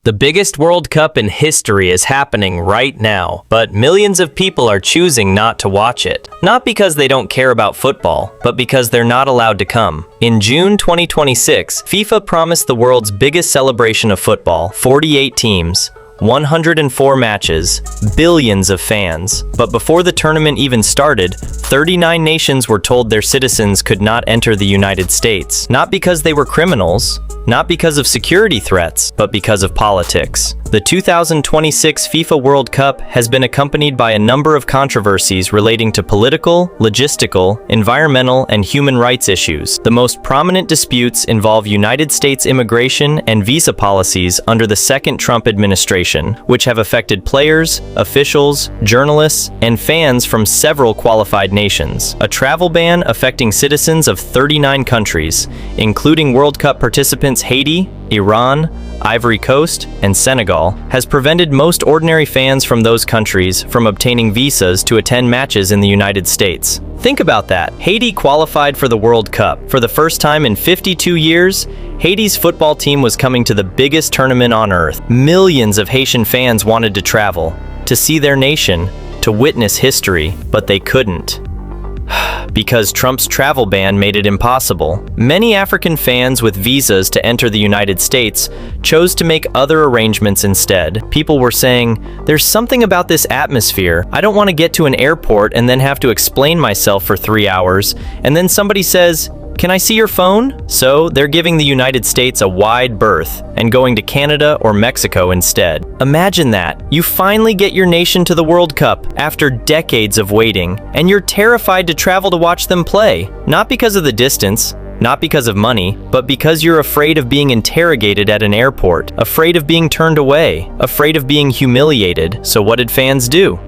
The biggest World Cup in history is happening right now, but millions of people are choosing not to watch it. Not because they don't care about football, but because they're not allowed to come. In June 2026, FIFA promised the world's biggest celebration of football, 48 teams, 104 matches, billions of fans. But before the tournament even started, 39 nations were told their citizens could not enter the United States. Not because they were criminals, not because of security threats, but because of politics. The 2026 FIFA World Cup has been accompanied by a number of controversies relating to political, logistical, environmental, and human rights issues. The most prominent disputes involve United States immigration and visa policies under the second Trump administration, which have affected players, officials, journalists, and fans from several qualified nations. A travel ban affecting citizens of 39 countries, including World Cup participants Haiti, Iran, Ivory Coast, and Senegal, has prevented most ordinary fans from those countries from obtaining visas to attend matches in the United States. Think about that. Haiti qualified for the World Cup. For the first time in 52 years, Haiti's football team was coming to the biggest tournament on earth. Millions of Haitian fans wanted to travel, to see their nation, to witness history, but they couldn't. Because Trump's travel ban made it impossible. Many African fans with visas to enter the United States chose to make other arrangements instead. People were saying, "There's something about this atmosphere. I don't want to get to an airport and then have to explain myself for 3 hours, and then somebody says, 'Can I see your phone?'" So they're giving the United States a wide berth and going to Canada or Mexico instead. Imagine that. You finally get your nation to the World Cup after decades of waiting, and you're terrified to travel to watch them play. Not because of the distance, not because of money, but because you're afraid of being interrogated at an airport, afraid of being turned away, afraid of being humiliated. So what did fans do?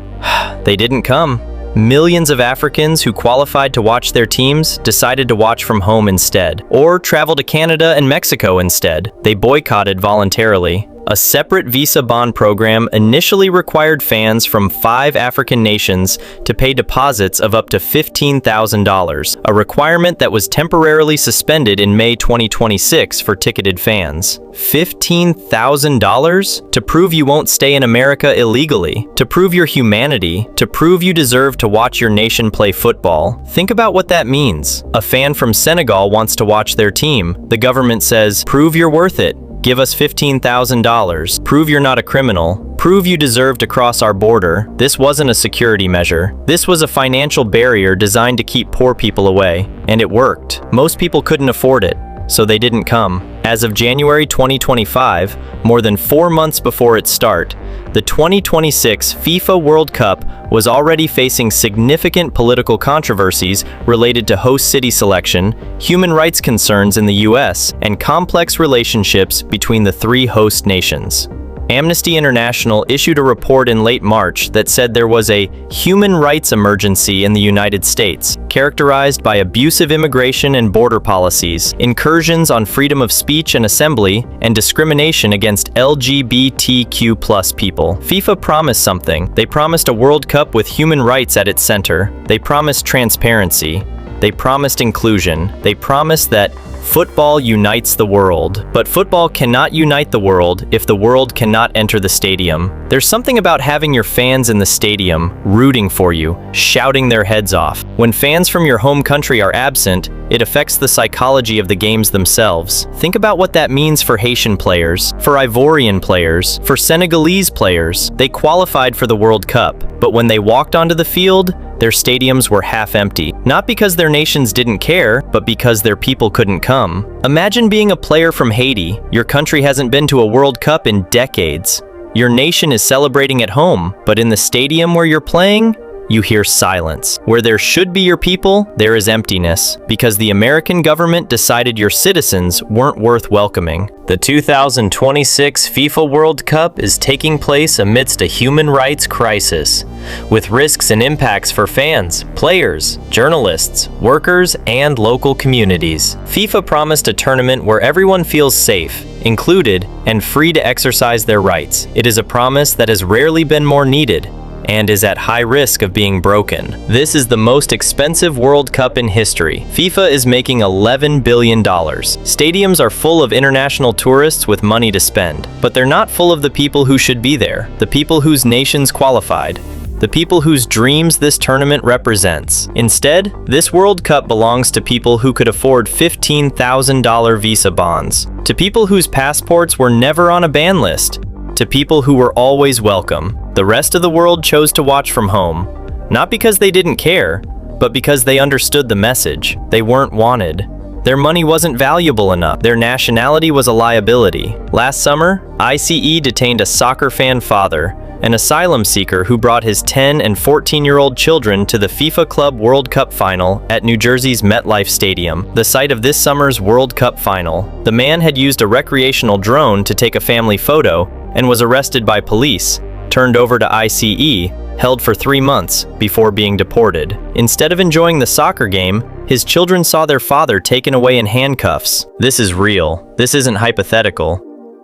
They didn't come. Millions of Africans who qualified to watch their teams decided to watch from home instead, or travel to Canada and Mexico instead. They boycotted voluntarily. A separate visa bond program initially required fans from 5 African nations to pay deposits of up to $15,000, a requirement that was temporarily suspended in May 2026 for ticketed fans. $15,000? To prove you won't stay in America illegally, to prove your humanity, to prove you deserve to watch your nation play football. Think about what that means. A fan from Senegal wants to watch their team. The government says, "Prove you're worth it. Give us $15,000. Prove you're not a criminal. Prove you deserve to cross our border." This wasn't a security measure. This was a financial barrier designed to keep poor people away. And it worked. Most people couldn't afford it, so they didn't come. As of January 2025, more than 4 months before its start, the 2026 FIFA World Cup was already facing significant political controversies related to host city selection, human rights concerns in the US, and complex relationships between the 3 host nations. Amnesty International issued a report in late March that said there was a human rights emergency in the United States, characterized by abusive immigration and border policies, incursions on freedom of speech and assembly, and discrimination against LGBTQ+ people. FIFA promised something. They promised a World Cup with human rights at its center. They promised transparency. They promised inclusion. They promised that football unites the world. But football cannot unite the world if the world cannot enter the stadium. There's something about having your fans in the stadium, rooting for you, shouting their heads off. When fans from your home country are absent, it affects the psychology of the games themselves. Think about what that means for Haitian players, for Ivorian players, for Senegalese players. They qualified for the World Cup, but when they walked onto the field, their stadiums were half empty. Not because their nations didn't care, but because their people couldn't come. Imagine being a player from Haiti. Your country hasn't been to a World Cup in decades. Your nation is celebrating at home, but in the stadium where you're playing, you hear silence. Where there should be your people, there is emptiness, because the American government decided your citizens weren't worth welcoming. The 2026 FIFA World Cup is taking place amidst a human rights crisis, with risks and impacts for fans, players, journalists, workers, and local communities. FIFA promised a tournament where everyone feels safe, included, and free to exercise their rights. It is a promise that has rarely been more needed. and is at high risk of being broken. This is the most expensive World Cup in history. FIFA is making $11 billion. Stadiums are full of international tourists with money to spend, but they're not full of the people who should be there, the people whose nations qualified, the people whose dreams this tournament represents. Instead, this World Cup belongs to people who could afford $15,000 visa bonds, to people whose passports were never on a ban list, to people who were always welcome. The rest of the world chose to watch from home, not because they didn't care, but because they understood the message. They weren't wanted. Their money wasn't valuable enough. Their nationality was a liability. Last summer, ICE detained a soccer fan father, an asylum seeker who brought his 10 and 14-year-old children to the FIFA Club World Cup final at New Jersey's MetLife Stadium, the site of this summer's World Cup final. The man had used a recreational drone to take a family photo and was arrested by police, turned over to ICE, held for 3 months before being deported. Instead of enjoying the soccer game, his children saw their father taken away in handcuffs. This is real. This isn't hypothetical.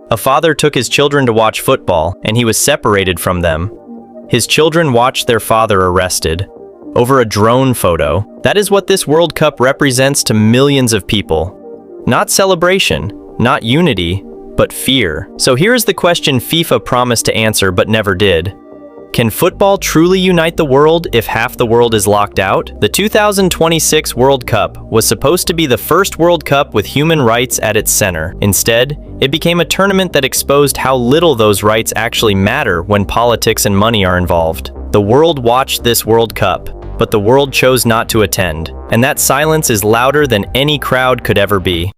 A father took his children to watch football, and he was separated from them. His children watched their father arrested over a drone photo. That is what this World Cup represents to millions of people. Not celebration, not unity, but fear. So here is the question FIFA promised to answer but never did. Can football truly unite the world if half the world is locked out? The 2026 World Cup was supposed to be the first World Cup with human rights at its center. Instead, it became a tournament that exposed how little those rights actually matter when politics and money are involved. The world watched this World Cup, but the world chose not to attend, and that silence is louder than any crowd could ever be.